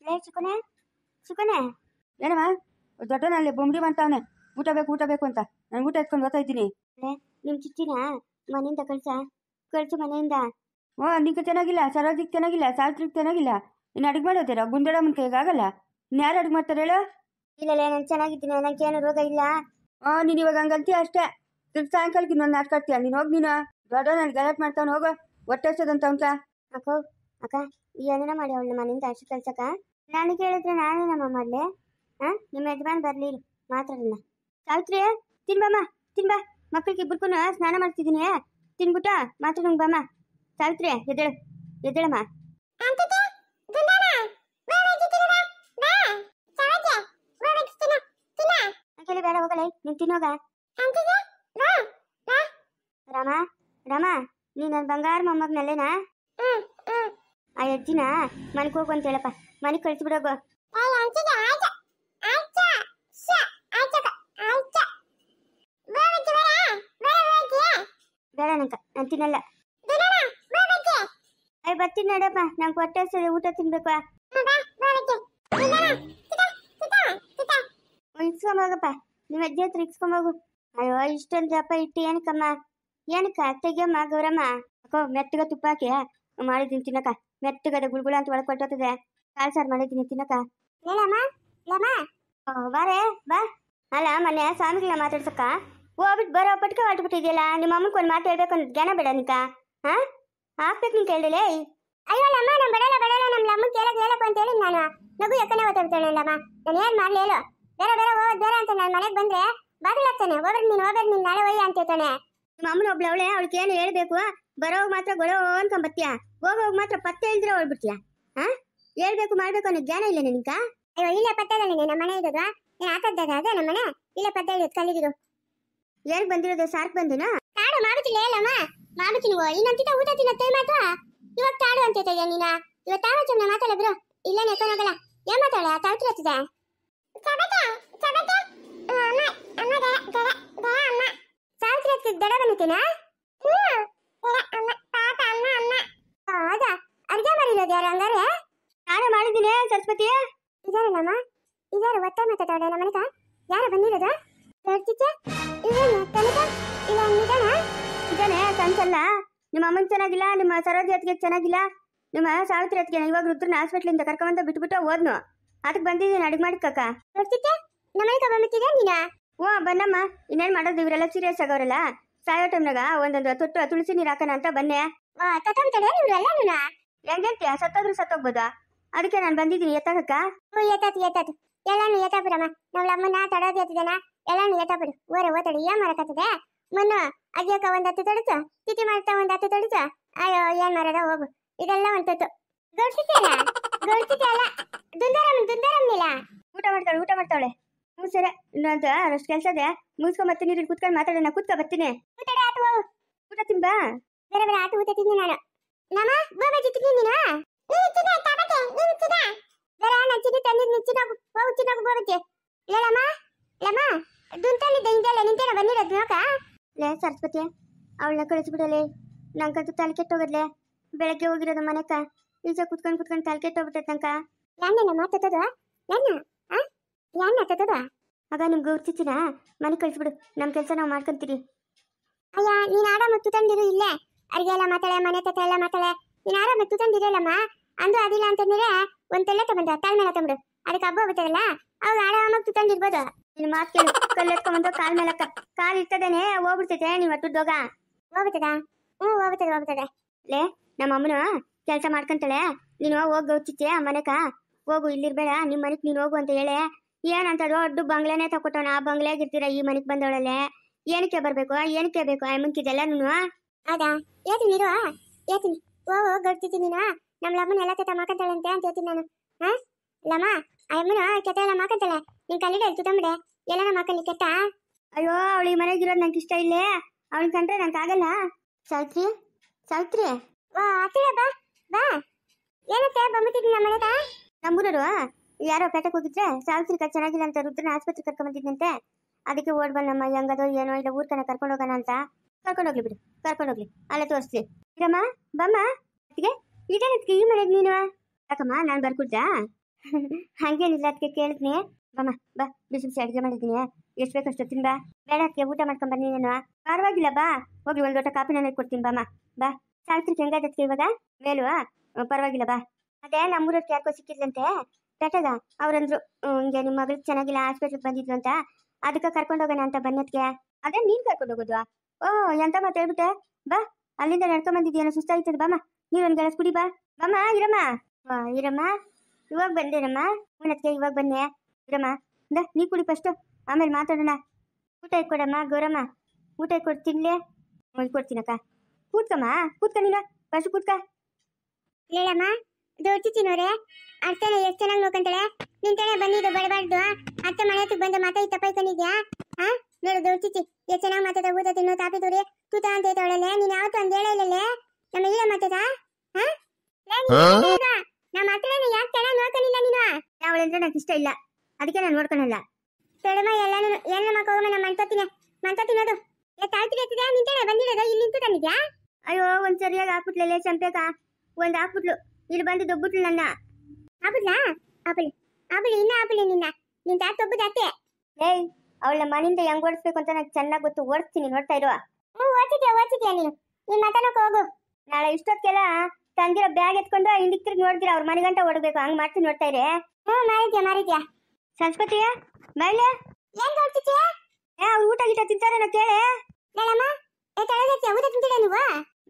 ಲೇ ಚಿಕ್ಕನೆ ಚಿಕ್ಕನೆ ಏನಮ್ಮ ದೊಡ್ಡನಲ್ಲಿ ಬೊಂಬಡಿ ಮಾಡ್ತಾವನೆ ಊಟ ಬೇಕು ಅಂತ ನಾನು ಊಟ ಎತ್ಕೊಂಡು ಓದ್ತಾ ಇದ್ದೀನಿ. ಲೇ ನಿಮ್ಮ ಚಿಚ್ಚಿನ ಮನೆಯಿಂದ ಕಳ್ಸು ಮನೆಯಿಂದ. ಓ ನಿಂಗೆ ಚೆನ್ನಾಗಿಲ್ಲ, ಸರೋಜಿಗೆ ಚೆನ್ನಾಗಿಲ್ಲ, ಸಾವಿತ್ರಿಗೆ ಚೆನ್ನಾಗಿಲ್ಲ. ಇನ್ನು ಅಡುಗೆ ಮಾಡೋದಿರ ಗುಂಡಡಮ್ಮನ ಕೈಗಾಗಲ್ಲ. ಇನ್ನು ಯಾರು ಅಡುಗೆ ಮಾಡ್ತಾರೆ ಹೇಳು? ಇಲ್ಲಲೇ ನಾನು ಚೆನ್ನಾಗಿದ್ದೀನಿ, ನನಗೇನು ರೋಗ ಇಲ್ಲ. ನೀನು ಇವಾಗ ಹಂಗಂತೀಯ ಅಷ್ಟೇ. ತಿರ್ಗಿ ಸಾಯಂಕಾಲಕ್ಕೆ ಇನ್ನೊಂದು ನಾಟ್ಕಾಡ್ತೀಯ. ನೀನು ಹೋಗಿ ನೀನು ದೊಡ್ಡ ನಾನು ಗಲಾಟೆ ಮಾಡ್ತಾನೆ ಹೋಗೋ ಹೊಟ್ಟೆ ಹಚ್ಚೋದಂತ ಅವನ್ಕ. ಅಕ್ಕ ಏನೇನ ಮಾಡಿ ಅವಳು ಮನೆಯಿಂದ ಅಷ್ಟು ಕಳ್ಸಕ್ಕ? ನನಗೆ ಹೇಳಿದ್ರೆ ನಾನೇನಮ್ಮ ಮಾಡಲಿ? ನಿಮ್ಮ ಯಜಮಾನ್ ಬರಲಿ ಮಾತಾಡೋಣ. ಸಾವಿತ್ರಿ ತಿನ್ಬಾ ಮಕ್ಕಳಿಗೆ ಇಬ್ಬರಿಗೂ ಸ್ನಾನ ಮಾಡ್ತಿದ್ದೀನಿ. ತಿನ್ಬಿಟ್ಟ ಮಾತಾಡೋಣ ಬಾಮ್ಮ. ಸಾವಿತ್ರಿ ಎದ್ದೇಳಮ್ಮ. ಬೇಡ ಹೋಗಲ್ಲ, ನೀನು ತಿನ್ನೋಗ. ರಾಮ ನೀ ನನ್ನ ಬಂಗಾರ ಮೊಮ್ಮಗನಲ್ಲೇನಾ? ಆ ಅಜ್ಜಿನ ಮನೆಗೆ ಹೋಗು ಅಂತ ಹೇಳಪ್ಪ, ಮನೆಗೆ ಕಳಿಸ್ಬಿಡೋಗು. ಬೇಡ ನಾನು ತಿನ್ನಲ್ಲ. ಅಯ್ಯ ಬರ್ತೀನಿ ನಡಪ್ಪ, ನಂಗೆ ಹೊಟ್ಟೆ ಹಸಿದೆ, ಊಟ ತಿನ್ಬೇಕು. ಇಸ್ಕೊಂಬೋಗಪ್ಪ, ನಿಮ್ಮ ಅಜ್ಜಿ ಹತ್ರ ಇಸ್ಕೊಂಬೋಗು. ಅಯ್ಯೋ ಇಷ್ಟೊಂದು ದಪ್ಪ ಇಟ್ಟು ಏನಕ್ಕ ತೆಗಿಯಮ್ಮ ಗೌರಮ್ಮ. ಅಕ್ಕೋ ಮೆತ್ತಗ ತುಪ್ಪ ಹಾಕಿ ಮಾಡಿದ್ದೀನಿ ತಿನ್ನಕ. ಮೆತ್ತಗದ ಗುಳ್ಗುಳ ಅಂತ ಒಳಗೆ ಕೊಟ್ಟೋತದೆ. ಕಾಳು ಸಾರು ಮಾಡಿದ್ದೀನಿ ತಿನ್ನಕ. ಬಾರೇ ಬಾ. ಅಲ್ಲ ಮೊನ್ನೆ ಸ್ವಾಮಿಗಳನ್ನ ಮಾತಾಡ್ಸಕ್ಕ ಹೋಗ್ಬಿಟ್ಟು ಬರೋ ಪಟ್ಕ ಹೊಟ್ಬಿಟ್ಟಿದ್ಯಲ್ಲ. ನಿಮ್ಮ ಅಮ್ಮನಿಗೆ ಒಂದು ಮಾತು ಹೇಳ್ಬೇಕು ಅಂತ ಜ್ಞಾನ ಬೇಡ ನಿಕ? ಹಾಕ್ಬೇಕು ನೀನು ಕೇಳಿಲೆ. ಅಯ್ಯೋ ಅಮ್ಮ ನಾನು ಬಡಲ್ಲ ನಮ್ಮ ಅಮ್ಮನ ಕೇಳಕ್ಕೆ ಅಂತ ಹೇಳಿ ನಾನು ನಗು ಯಾಕನೆ ಓದಾಡ್ತಾಳೆ ಅಲ್ಲಮ್ಮ. ನಾನು ಏನು ಮಾಡಲಿ ಹೇಳು? ಬೇರೆ ಅಂತ ನಾನು ಮನೆಗೆ ಬಂದ್ರೆ ಬಾಗಿಲು ಹಾಕ್ತಾನೆ. ಹೋಗ್ರಿ ನೀನು ನಾಳೆ ಒಯ್ಯ ಅಂತ ಹೇಳ್ತಾನೆ. ನಿಮ್ಮ ಅಮ್ಮನ ಒಬ್ಳವಳೆ, ಅವಳಿಗೆ ಏನು ಹೇಳ್ಬೇಕು? ಬರೋವಾಗ ಮಾತ್ರ ಗೊಳೋ ಅನ್ಕೊಂಬತ್ತೀಯ, ಹೋಗೋವಾಗ ಮಾತ್ರ ಪತ್ತೆ ಇಲ್ದ್ರೆ ಹೋಗ್ಬಿಡ್ತೀಯ. ಹೇಳ್ಬೇಕು ಮಾಡ್ಬೇಕು ಅನ್ನೋ ಜ್ಞಾನ ಇಲ್ಲ ನಿನಕ? ಅಯ್ಯೋ ಇಲ್ಲ ಪತ್ತದಲ್ಲಿ ನಮ್ಮ ಮನೆ ಇರೋದು ನೀನು ಹಾಕದ್ದಾಗ ಅದೇ ನಮ್ಮ ಮನೆ ಇಲ್ಲ ಪತ್ತೆ ಇರೋದು ಕಲಿದಿರು. ಏನಕ್ಕೆ ಬಂದಿರೋದು? ಸಾರ್ಕ್ ಬಂದಿನ ತಾಡು ಮಾಡುತ್ತಿಲ್ಲ ಹೇಳಮ್ಮ. ಮಾಡುತ್ತೀನಿ ಇನ್ನೊಂದಿತ ಊಟ ತಿನ್ನತ್ತೆ ಮಾತ್ರ. ಇವಾಗ ತಾಡು ಅಂತ ಹೇಳ್ತಾ ನೀನ. ಇವಾಗ ತಾವ ಚಮ್ಮನೆ ಮಾತಾಡ ಬ್ರೋ. ಇಲ್ಲ ನೆಕ್ಕೋನಾಗಲ್ಲ. ಏನ್ ಮಾತಾಡ? ತಾಳ್ತಿ ಹತ್ತಿದೆ ಸಾವಿತ್ರಿ ದಡ ಬಂದಿತ್ತೇನಾ? ಹೌದಾ? ಅರ್ಗೆ ಮಾಡಿರೋದು ಯಾರು ಹಂಗಾರೆ? ನಾನೇ ಮಾಡಿದ್ದೀನಿ ಸರಸ್ವತಿ. ಇದಾರಲ್ಲಮ್ಮ, ಇದಾರು ಒತ್ತ ಮಾತಾಡೋಣ ನಮ್ಮ ಮನೆಗ. ಯಾರು ಬಂದಿರೋದು? ಇದಾನೆ ಕನ್ಸಲ್ಲ. ನಿಮ್ಮ ಅಮ್ಮನ ಚೆನ್ನಾಗಿಲ್ಲ, ನಿಮ್ಮ ಸರೋಜಿ ಅತ್ತಿಗೆ ಚೆನ್ನಾಗಿಲ್ಲ, ನಿಮ್ಮ ಸಾವಿತ್ರಿ ಅತ್ತಿಗೆ ಇವಾಗ ರುದ್ರನ ಹಾಸ್ಪಿಟ್ಲಿಂದ ಕರ್ಕೊಂಬಂದ ಬಿಟ್ಬಿಟ್ಟು ಹೋದ್ನು. ಅದಕ್ಕೆ ಬಂದಿದ್ದೀನಿ ಅಡಿಗೆ ಮಾಡಿಕಕ್ಕ. ನಮ್ಮನೆಗೆ ಬಂದಿದ್ದೀರಾ ನೀನಾ? ಹ್ಞೂ ಬನ್ನಮ್ಮ. ಇನ್ನೇನು ಮಾಡೋದು, ಇವರೆಲ್ಲ ಸೀರಿಯಸ್ ಆಗವ್ರಲ್ಲ. ಸಾಯೋ ಟೈಮ್ನಾಗ ಒಂದೊಂದು ತೊಟ್ಟು ತುಳಸಿ ನೀರು ಹಾಕೋಣ ಅಂತ ಬನ್ನೆ. ಹೆಂಗಂತೀಯ? ಸತ್ತೋದ್ರು ಸತ್ತೋಗ್ಬೋದಾ? ಅದಕ್ಕೆ ನಾನು ಬಂದಿದ್ದೀನಿ ಎತ್ತಕ್ಕ. ಎತ್ತಾತು ಎಲ್ಲಾನು ಎತ್ತಾಬಿಡಮ್ಮ. ನಮ್ಮ ಅಮ್ಮನ ತಡೋದು ಎತ್ತಿದಾನ, ಎಲ್ಲಾನು ಎತ್ತಾಬಿಡು. ಓತಾಡಿ ಏನ್ ಮಾಡಕತ್ತದೆ? ಮೊನ್ನ ಅಜ್ಜಕ್ಕ ಒಂದ್ 10 ತೊಡಚು, ತಿಥಿ ಮಾಡ್ತಾ ಒಂದ್ 10 ತೊಡಚು. ಅಯ್ಯೋ ಏನ್ ಮಾಡದ ಹೋಗು. ಇದೆಲ್ಲ ಒಂದ್ ತೊತ್ತು ಗೌಡ್ಸಿಕೆ ಅಲ್ಲ ದುಂದಾರಮ್ನಿಲ್ಲ. ಊಟ ಮಾಡ್ತಾವಳೆ. ಹ್ಞೂ ಸರಿ, ಇನ್ನೊಂದು ಅಷ್ಟು ಕೆಲಸ ಇದೆ, ಮುಗಿಸ್ಕೊಂಡ್ ಬರ್ತೀನಿ. ನೀರು ಕುತ್ಕೊಂಡು ಮಾತಾಡೋಣ. ಕುತ್ಕೊ ಬರ್ತೀನಿ. ಊಟ ತಿನ್ಬಾ. ಬೇರೆ ಆಟ ಊಟ ತಿಂದಿ ನಾನು. ನಮ್ಮ ಗೋಬಾಜಿ ತಿಂದಿ ನೀನು? ಬೇರೆ ನಾನು ಚಿನ್ನಿ ತಂದಿದ್ದು ಚಿನ್ನೋಗು ಹೋಗು. ಚಿನ್ನೋಗು ಗೋಬಾಜಿ. ಲಮ್ಮ ದುಂತಲ್ಲಿದ್ದ ಹಿಂದೆಲ್ಲ ನಿಂತೇನ ಬಂದಿರೋದು ನೋಕ. ಲೇ ಸರಸ್ವತಿ ಅವಳನ್ನ ಕಳಿಸ್ಬಿಡಲೆ. ನಂಗಂತೂ ತಲೆ ಕೆಟ್ಟೋಗದ್ಲೆ. ಬೆಳಗ್ಗೆ ಹೋಗಿರೋದು ಮನೆಕ, ಈಜ ಕುತ್ಕೊಂಡು ತಲೆ ಕೆಟ್ಟೋಗ್ಬಿಟ್ಟಂಕ. ಯಾನ ಮಾತಾಡೋದು? ಯಾನ ತತ್ತದ? ಆಗ ನಿಮ್ಗೆ ಗುರ್ತಿಸಿನ ಮನೆ ಕಳಿಸ್ಬಿಡು. ನಮ್ಮ ಕೆಲಸ ನಾವು ಮಾಡ್ಕೊಂತೀರಿ. ಅಯ್ಯ ನೀನು ಆಡ ಮತ್ತು ತಂದಿರು ಇಲ್ಲೇ ಅರ್ಗೆ ಎಲ್ಲ ಮಾತಾಳೆ, ಮನೆ ತತ್ತ ಎಲ್ಲ ಮಾತಾಳೆ. ನೀನು ಆಡ ಮತ್ತು ತಂದಿರಲ್ಲಮ್ಮ. ಅಂದು ಅದಿಲ್ಲ ಅಂತಂದ್ರೆ ಒಂದ್ ತೆಲ್ಲ ತಗೊಂಡ ತಾಳ್ ಮೇಲೆ ತಂಬಿಡು. ಅದಕ್ಕೆ ಹಬ್ಬ ಹೋಗ್ತದಲ್ಲ ಅವಾಗ ಆರಾಮಾಗಿ ತಂದಿರ್ಬೋದು. ನಿನ್ನ ಮಾತು ಕೇಳು. ಕಲ್ಲು ಎತ್ಕೊಂಬಂದು ಕಾಲ್ ಮೇಲಕ್ಕ ಕಾಲು ಇರ್ತದೇನೆ ಹೋಗ್ಬಿಡ್ತೈತೆ. ನೀವು ಅಟ್ಟುದೋಗ ಹೋಗ್ಬಿಟ್ಟದ? ಹ್ಞೂ ಹೋಗ್ತದೆ. ಲೇ ನಮ್ಮ ಅಮ್ಮನ ಕೆಲಸ ಮಾಡ್ಕೊಂತಾಳೆ. ನೀನು ಹೋಗಿ ಗೌಚಿಚ್ಚೆ ಮನೆಕ ಹೋಗು. ಇಲ್ಲಿರ್ಬೇಡ, ನಿಮ್ಮ ಮನೆಗೆ ನೀನು ಹೋಗು ಅಂತ ಹೇಳೆ. ಏನಂತ ದೊಡ್ಡ ಬಂಗ್ಲೆನೇ ತಕೊಟ್ಟವನ. ಆ ಬಂಗ್ಲೆಯಾಗಿರ್ತೀರ ಈ ಮನೆಗೆ ಬಂದವಳಲ್ಲೇ. ಏನಕ್ಕೆ ಬರಬೇಕು? ಏನಕ್ಕೆ ಬೇಕು ಆ ಮುಂಕಿದೆಲ್ಲ? ಹೌದಾ? ಹೇಳ್ತೀನಿ ಹೇಳ್ತೀನಿ. ಗಡ್ತಿದ್ದೀನಿ ನೀನು. ನಮ್ಮ ಲಮ್ಮನ ಎಲ್ಲ ಕೆತ್ತ ಮಾಕಂತಾಳೆ ಅಂತ ಹೇಳ್ತೀನಿ ನಾನು. ಲಮ್ಮ ಅಮ್ಮನ ಕೆತ್ತ ಎಲ್ಲ ಮಾಕಂತಾಳೆ. ನೀನ್ ಕಲ್ಲಿಗೆ ತುತ್ತಂಬಿಡೆ ಎಲ್ಲನ ಮಾಕಲ್ಲಿ ಕೆತ್ತ. ಅಯ್ಯೋ ಅವಳು ಈ ಮನೆಗಿರೋದು ನಂಗೆ ಇಷ್ಟ ಇಲ್ಲೇ. ಅವಳು ಕಂಡ್ರೆ ನಂಗೆ ಆಗಲ್ಲ. ಸಾವಿತ್ರಿ ಬಾ. ಏನತ್ತೆ ಬಂದ್ಬಿಟ್ಟಿದ್ದೀನಿ ನಮ್ಮ ಮನೆಗ? ನಮ್ಮೂರರು ಯಾರೋ ಪೇಟೆಗೆ ಹೋಗಿದ್ರೆ ಸಾವಿತ್ರಿ ಚೆನ್ನಾಗಿಲ್ಲ ಅಂತ ರುದ್ರನ ಆಸ್ಪತ್ರೆ ಕರ್ಕೊಂಡ್ಬಂದಿದ್ದಂತೆ. ಅದಕ್ಕೆ ಓಡ್ ಬನ್ನಮ್ಮ, ಹೆಂಗದೋ ಏನೋ ಇಲ್ಲ ಊರ್ಕನ ಕರ್ಕೊಂಡು ಹೋಗೋಣ ಅಂತ. ಕರ್ಕೊಂಡೋಗ್ಲಿ ಅಲ್ಲೇ ತೋರಿಸ್ಲಿ. ಇರಮ್ಮ ಬಮ್ಮ. ಅದಕ್ಕೆ ಇದೇನಕ್ಕೆ ಈ ಮನೆಗೆ ನೀನು? ಯಾಕಮ್ಮ ನಾನು ಬರ್ಕೊಡ್ತಾ? ಹಂಗೇನಿಲ್ಲ ಅದಕ್ಕೆ ಕೇಳಿದ್ನಿ. ಬಮ್ಮ ಬಾ, ಬಿಸಿ ಬಿಸಿ ಅಡುಗೆ ಮಾಡಿದ್ದೀನಿ, ಎಷ್ಟು ಬೇಕಷ್ಟು ತಿನ್ ಬಾ. ಬೇಡ ಅದಕ್ಕೆ ಊಟ ಮಾಡ್ಕೊಂಡ್ ಬನ್ನಿ. ನಾನು ಪರವಾಗಿಲ್ಲ ಬಾ, ಹೋಗಿ ಒಂದು ಲೋಟ ಕಾಫಿ ನಾನು ಕೊಡ್ತೀನಿ ಬಾಮ್ಮ. ಬಾ, ಸಾಯ್ತ್ರಿ ಹೆಂಗಾದಕ್ಕೆ ಇವಾಗ ಮೇಲು? ಪರವಾಗಿಲ್ಲ ಬಾ. ಅದೇ ನಮ್ಮೂರಕ್ಕೆ ಯಾಕೋ ಸಿಕ್ಕಿದ್ಲಂತೆ ಪೇಟೆಗ. ಅವ್ರಂದ್ರು ಹಿಂಗೆ ನಿಮ್ಮ ಮಗಳಿಗೆ ಚೆನ್ನಾಗಿಲ್ಲ, ಹಾಸ್ಪಿಟ್ಲಿಗೆ ಬಂದಿದ್ಲು ಅಂತ, ಅದಕ್ಕೆ ಕರ್ಕೊಂಡೋಗೋಣ ಅಂತ ಬನ್ನತ್ಗೆ. ಅದೇ ನೀನ್ ಕರ್ಕೊಂಡು ಹೋಗೋದು? ಎಂತ ಮಾತು ಹೇಳ್ಬಿಟ್ಟೆ. ಬಾ, ಅಲ್ಲಿಂದ ನಡ್ಕೊಂಡ್ ಬಂದಿದ್ಯಾನ, ಸುಸ್ತಾಯ್ತದ. ಬಾಮ, ನೀರೊಂದು ಗೆಳಸ್ ಕುಡಿ ಬಾ. ಬಾಮ, ಇರಮ್ಮ. ಇರಮ್ಮ, ಇವಾಗ ಬಂದೇನಮ್ಮ? ಉಣ್ಣತ್ಗೆ ಇವಾಗ ಬನ್ನಿ. ಇರಮ್ಮ, ನೀ ಕುಡಿ ಫಸ್ಟು, ಆಮೇಲೆ ಮಾತಾಡೋಣ. ಊಟ ಇಟ್ಕೊಡಮ್ಮ ಗೌರಮ್ಮ, ಊಟ ಇಟ್ಕೊಡ್ ತಿನ್ಲಿ. ಇಟ್ಕೊಡ್ತೀನಕ್ಕ. ಕೂತ್ಕಮ್ಮ, ಕೂತ್ಕ ನೀನು ಫಸ್ಟ್ ಕೂತ್ಕ. ಹೇಳಮ್ಮ ದೊಡ್ಚಿನವ್ರೆ, ಅರ್ಥನ ಎಷ್ಟು ಚೆನ್ನಾಗಿ ನೋಡ್ಕೊಂತಾಳೆ. ನಿಂತಾಳೆ ಬಂದಿದ್ದು ಬಡಬಾರ್ದು. ಅತ್ತೆ ಮನೆ ಹತ್ರ ಬಂದು ಮಾತಾಡಿ ತಪ್ಪಾಯ್ಕೊಂಡಿದ್ಯಾ? ನೋಡು ದೊಡ್ಚಿಚ್ಚಿ ಎಷ್ಟು ಚೆನ್ನಾಗಿ ಮಾತಾಡ. ಊಟ ತಿನ್ನು, ತಾಪಿ ತೋರಿ ತೂತ ಅಂತ ಐತವಳಲ್ಲೇ. ನೀನ್ ಯಾವತ್ತು ಹಂಗೆ ಹೇಳಲ್ಲೇ ನಮ್ಮ ಇಲ್ಲ ಮಾತಾಡ. ನಮ್ಮ ಹತ್ರನ ಯಾಕೆ ಚೆನ್ನಾಗಿ ನೋಡ್ಕೊಂಡಿಲ್ಲ ನೀನು? ಅವಳಂದ್ರೆ ನಂಗೆ ಇಷ್ಟ ಇಲ್ಲ, ಅದಕ್ಕೆ ನಾನು ನೋಡ್ಕೊಳಲ್ಲ. ತೊಡಮ ಎಲ್ಲಾನು ಎಲ್ಲ ಮಕ್ಕಳು ನಮ್ಮ ಮಂತ ತಿನ್ನೋದು ತಾಳ್ತಿರ್ತಿದ್ಯಾ? ನಿಂತಾಳೆ ಬಂದಿರೋದು, ಇಲ್ಲಿ ನಿಂತು ತಂದಿದ್ಯಾ? ಅಯ್ಯೋ, ಒಂದ್ ಸರಿಯಾಗಿ ಹಾಕ್ಬಿಟ್ಲಲ್ಲೇ ಚಂಪೇಕ, ಒಂದ್ ಹಾಕ್ಬಿಟ್ಲು, ಇಲ್ಲಿ ಬಂದು ದೊಬ್ಬಿಟ್ಲು ನನ್ನ. ಹಾಕ್ಬಿಟ್ಲಾ? ಆಪಲ್ ಆಪಲ್ ಇನ್ನ ಆಪಲ್ ನಿನ್ನ ತಾತ ಒಬ್ಬದಾತೆ. ಏಯ್, ಅವಳ ಮನೆಯಿಂದ ಹೆಂಗ್ ಓಡಿಸ್ಬೇಕು ಅಂತ ನಂಗೆ ಚೆನ್ನಾಗಿ ಗೊತ್ತು, ಓಡಿಸ್ತೀನಿ, ನೋಡ್ತಾ ಇರುವ. ಓಡಿಸಿದ್ಯಾ ನೀನು? ನೀನ್ ಮಾತಾಡೋಕೆ ಹೋಗು. ನಾಳೆ ಇಷ್ಟೊತ್ತಿಗೆಲ್ಲ ತಂದಿರೋ ಬ್ಯಾಗ್ ಎತ್ಕೊಂಡು ಹಿಂದಿಕ್ ತಿರ್ಗಿ ನೋಡ್ತೀರಾ, ಅವ್ರ ಮನೆ ಗಂಟ ಓಡಬೇಕು. ಹಂಗ್ ಮಾಡ್ತೀನಿ, ನೋಡ್ತಾ ಇರಿ. ಮಾರಿದ್ಯಾ ಸಂಸ್ಕೃತಿಯ ಮೇಲೆ ಏನ್ ನೋಡ್ತಿದ್ಯಾ? ಅವ್ರು ಊಟ ಗೀಟ ತಿಂತಾರೆ ನಾ ಕೇಳೆ. ಹೇಳಮ್ಮ, ಊಟ ತಿಂತೀರ ನೀವು?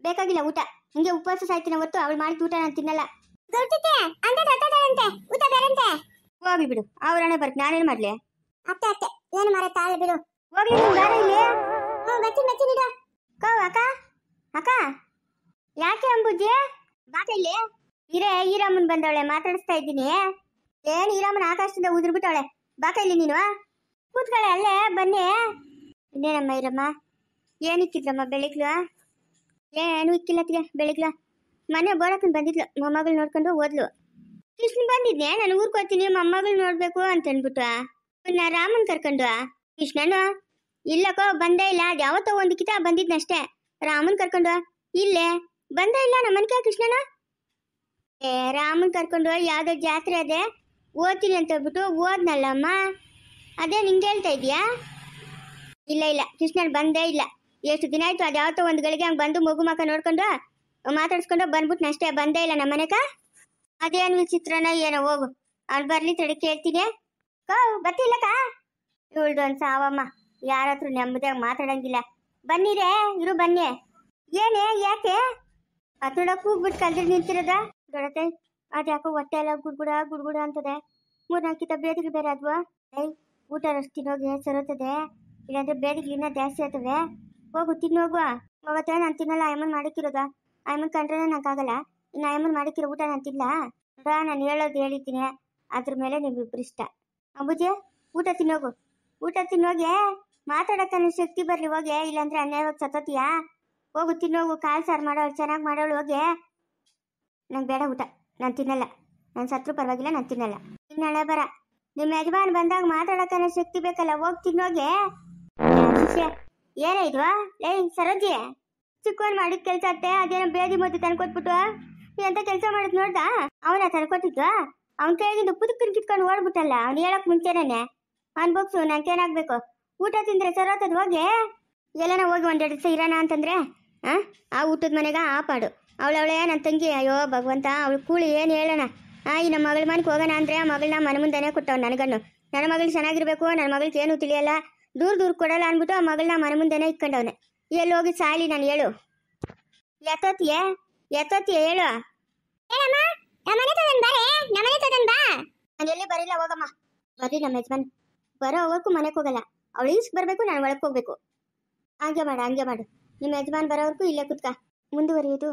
ಬೇಕಾಗಿಲ್ಲ ಊಟ, ಹಿಂಗೆ ಉಪವಾಸ ಸಾಯ್ತೀನಿ ಹೊತ್ತು ಅವಳು ಮಾಡಿದ ಊಟ ನಾನು ತಿನ್ನಲ್ಲ. ಊಟ ಬೇರಂತೆ. ಹೋಗಿ ಬಿಡು, ಅವ್ರನ್ನೇ ಬರ್ತೀನಿ, ನಾನೇನು ಮಾಡ್ಲಿ? ಅತ್ತೆ ಏನು ಮಾರ ತಾಳೆ ಬಿಡು, ಹೋಗಿ ಇಲ್ಲಿ. ಬರ್ತೀನಿ ಅಕ್ಕ. ಅಕ್ಕ ಯಾಕೆ ಅಂಬುಜಿ? ಬಾಕ ಇಲ್ಲಿ. ಈರಮ್ಮನ್ ಬಂದವಳೆ, ಮಾತಾಡಿಸ್ತಾ ಇದ್ದೀನಿ. ಏನ್ ಈರಮ್ಮನ ಆಕಾಶದಿಂದ ಉದುರ್ಬಿಟ್ಟವಳೆ. ಬಾಕ ಇಲ್ಲಿ ನೀನು, ಕೂತ್ಕೊಳ್ಳೆ ಅಲ್ಲೇ. ಬನ್ನಿ. ಇನ್ನೇನಮ್ಮ ಈರಮ್ಮ, ಏನಿಕ್ಕಿದ್ರಮ್ಮ ಬೆಳಿಗ್ಲು? ಏನು ಇಕ್ಕಿಲ್ಲತ್ತಿಗೆ ಬೆಳಿಗ್ಲ. ಮನೆ ಬೋಡಕ್ಕನ್ ಬಂದಿದ್ಲು, ಮೊಮ್ಮಗಳು ನೋಡ್ಕೊಂಡು ಓದ್ಲು. ಕೃಷ್ಣ ಬಂದಿದ್ನೆ, ನಾನು ಊರ್ಗೆ ಹೋಗ್ತೀನಿ, ಮೊಮ್ಮಗಳು ನೋಡ್ಬೇಕು ಅಂತ ಅನ್ಬಿಟ್ಟು ನಾ ರಾಮನ್ ಕರ್ಕೊಂಡು. ಕೃಷ್ಣನು ಇಲ್ಲಕ್ಕೋ ಬಂದೇ ಇಲ್ಲ, ಅದು ಯಾವತ್ತೋ ಒಂದು ಕಿತ ಬಂದಿದ್ನಷ್ಟೇ. ರಾಮನ್ ಕರ್ಕೊಂಡು ಇಲ್ಲೇ ಬಂದೇ ಇಲ್ಲ ನಮ್ಮನ್ಕ. ಕೃಷ್ಣನ ರಾಮನ್ ಕರ್ಕೊಂಡು ಯಾವ್ದೋ ಜಾತ್ರೆ ಅದೇ ಓದ್ತೀನಿ ಅಂತ ಹೇಳ್ಬಿಟ್ಟು ಓದ್ನಲ್ಲಮ್ಮ. ಅದೇ ನಿಂಗೆ ಹೇಳ್ತಾ ಇದೀಯಾ? ಇಲ್ಲ ಕೃಷ್ಣನ್ ಬಂದೇ ಇಲ್ಲ. ಎಷ್ಟು ದಿನ ಆಯ್ತು, ಅದು ಯಾವತ್ತೋ ಒಂದು ಗಳಿಗೆ ಹಂಗೆ ಬಂದು ಮಗು ಮಕ್ಕ ನೋಡ್ಕೊಂಡು ಮಾತಾಡ್ಸ್ಕೊಂಡು ಬಂದ್ಬಿಟ್ಟು ಅಷ್ಟೇ, ಬಂದೇ ಇಲ್ಲ ನಮ್ಮನೆಕ. ಅದೇನು ವಿಚಿತ್ರನ ಏನೋ, ಹೋಗು ಅವ್ಳು ಬರ್ಲಿ ತಡಿ ಕೇಳ್ತೀನಿ. ಬರ್ತಿಲ್ಲಕ್ಕ. ಇವಳ್ದು ಒಂದು ಸಾವಮ್ಮ, ಯಾರ ಹತ್ರ ನೆಮ್ಮದಿಯಾಗಿ ಮಾತಾಡಂಗಿಲ್ಲ. ಬನ್ನಿರೇ ಇರು, ಬನ್ನಿ. ಏನೇ ಯಾಕೆ ಹತ್ರಡ ಕೂಗ್ಬಿಟ್ಟು ಕಲ್ದಿರ್ ನಿಂತಿರೋದ? ದೊಡತೆ ಅದು ಯಾಕೋ ಹೊಟ್ಟೆ ಎಲ್ಲ ಗುಡ್ಗುಡ ಅಂತದೆ. 3-4 ಕಿತ ಬೇದಿಗಳು ಬೇರೆ ಅದ್ವಾ. ಊಟ ರಷ್ಟು ತಿನ್ನೋಗಿ ಸರೋತದೆ, ಇಲ್ಲಾಂದ್ರೆ ಬೇದಿಗಳು ಇನ್ನೂ ಜಾಸ್ತಿ ಆಗ್ತವೆ. ಹೋಗು ತಿನ್ನೋಗುವ. ಅವತ್ತೇ ನಾನು ತಿನ್ನಲ್ಲ, ಆಯಮ್ಮನ್ ಮಾಡಿಕ್ಕಿರೋದ. ಆಯಮ್ಮನ್ ಕಂಡ್ರೆ ನಂಗಾಗಲ್ಲ. ಇನ್ನು ಆಯಮ್ಮನ್ ಮಾಡಿಕ್ಕಿರೋ ಊಟ ನಾನು ತಿನ್ನಲ್ಲ. ನಾನು ಹೇಳೋದು ಹೇಳಿದ್ದೀನಿ, ಅದ್ರ ಮೇಲೆ ನಿಮ್ಮಿಬ್ರು ಇಷ್ಟ. ಅಂಬುಜಿ ಊಟ ತಿನ್ನೋಗು, ಊಟ ತಿನ್ನೋಗೆ. ಮಾತಾಡಕ್ಕ ಶಕ್ತಿ ಬರ್ಲಿ ಹೋಗೆ, ಇಲ್ಲಾಂದ್ರೆ ಅನ್ಯಾಯವಾಗಿ ಸತ್ತೋತಿಯಾ. ಹೋಗು ತಿನ್ನೋಗು, ಕಾಳು ಸಾರು ಮಾಡೋಳು ಚೆನ್ನಾಗಿ ಮಾಡೋಳು ಹೋಗೆ. ನಂಗೆ ಬೇಡ ಊಟ, ನಾನು ತಿನ್ನಲ್ಲ. ನಾನು ಸತ್ರು ಪರವಾಗಿಲ್ಲ, ನಾನು ತಿನ್ನಲ್ಲ. ಇನ್ನಳೆ ಬರ ನಿಮ್ಮ ಯಜಮಾನ್ ಬಂದಾಗ ಮಾತಾಡಕ್ಕ ಶಕ್ತಿ ಬೇಕಲ್ಲ, ಹೋಗಿ ತಿನ್ನೋಗೆ. ಏನೇ ಇದ್ವಾ? ಸರೋಜಿ ಚಿಕ್ಕವನ್ ಮಾಡಿದ ಕೆಲಸ ಅತ್ತೆ, ಅದೇನೋ ಬೇದಿ ಮದ್ದು ತಂದ್ಕೊಟ್ಬಿಟ್ಟು ಎಂತ ಕೆಲಸ ಮಾಡಿದ್ ನೋಡ್ದ? ಅವನ ತಂದ್ಕೊಟ್ಟಿದ್ವಾ? ಅವ್ನ ಕೈಗಿಂದ ಪುದಕ್ಕನ್ ಕಿತ್ಕೊಂಡು ಓಡ್ಬಿಟ್ಟಲ್ಲ. ಅವ್ನು ಹೇಳಕ್ ಮುಂಚೆನೇ ಅನ್ಬೋಗ್ಸು, ನಂಗೇನಾಗ್ಬೇಕು? ಊಟ ತಿಂದ್ರೆ ಸರೋತದ್ ಹೋಗಿ. ಎಲ್ಲನ ಹೋಗಿ 1-2 ದಿವಸ ಇರೋಣ ಅಂತಂದ್ರೆ ಆ ಊಟದ ಮನೆಗ ಆ ಪಾಡು. ಅವಳವಳೆ ನನ್ನ ತಂಗಿ. ಅಯ್ಯೋ ಭಗವಂತ, ಅವಳು ಕೂಳಿ ಏನು ಹೇಳೋಣ. ಈ ನಮ್ಮ ಮಗಳ ಮನೆಗೆ ಹೋಗೋಣ ಅಂದರೆ ಆ ಮಗಳನ್ನ ಮನೆ ಮುಂದೆನೇ ಕೊಟ್ಟವ್ ನನಗನ್ನು. ನನ್ನ ಮಗಳು ಚೆನ್ನಾಗಿರ್ಬೇಕು, ನನ್ನ ಮಗಳಿಗೆ ಏನೂ ತಿಳಿಯಲ್ಲ, ದೂರ ಕೊಡಲ್ಲ ಅಂದ್ಬಿಟ್ಟು ಆ ಮಗಳನ್ನ ಮನೆ ಮುಂದೆನೇ ಇಟ್ಕೊಂಡವನೆ. ಎಲ್ಲಿ ಹೋಗಿ ಸಾಯ್ಲಿ ನಾನು, ಹೇಳು. ಎತ್ತೋತಿಯ ಹೇಳು. ನಾನು ಎಲ್ಲಿ ಬರಿಲ್ಲ, ಹೋಗಮ್ಮ. ಬರ್ರಿ ನಮ್ಮ ಯಜಮಾನ್ ಬರೋ ಹೋಗಕ್ಕೂ ಮನೆಗೆ ಹೋಗಲ್ಲ. ಅವಳು ಈಸ್ಕ್ ಬರಬೇಕು, ನಾನು ಒಳಗೆ ಹೋಗ್ಬೇಕು. ಹಂಗೆ ಮಾಡು. ನಿಮ್ಮ ಯಜಮಾನ್ ಬರೋವರೆಗೂ ಇಲ್ಲೇ ಕುತ್ಕ. ಮುಂದುವರಿಯೋದು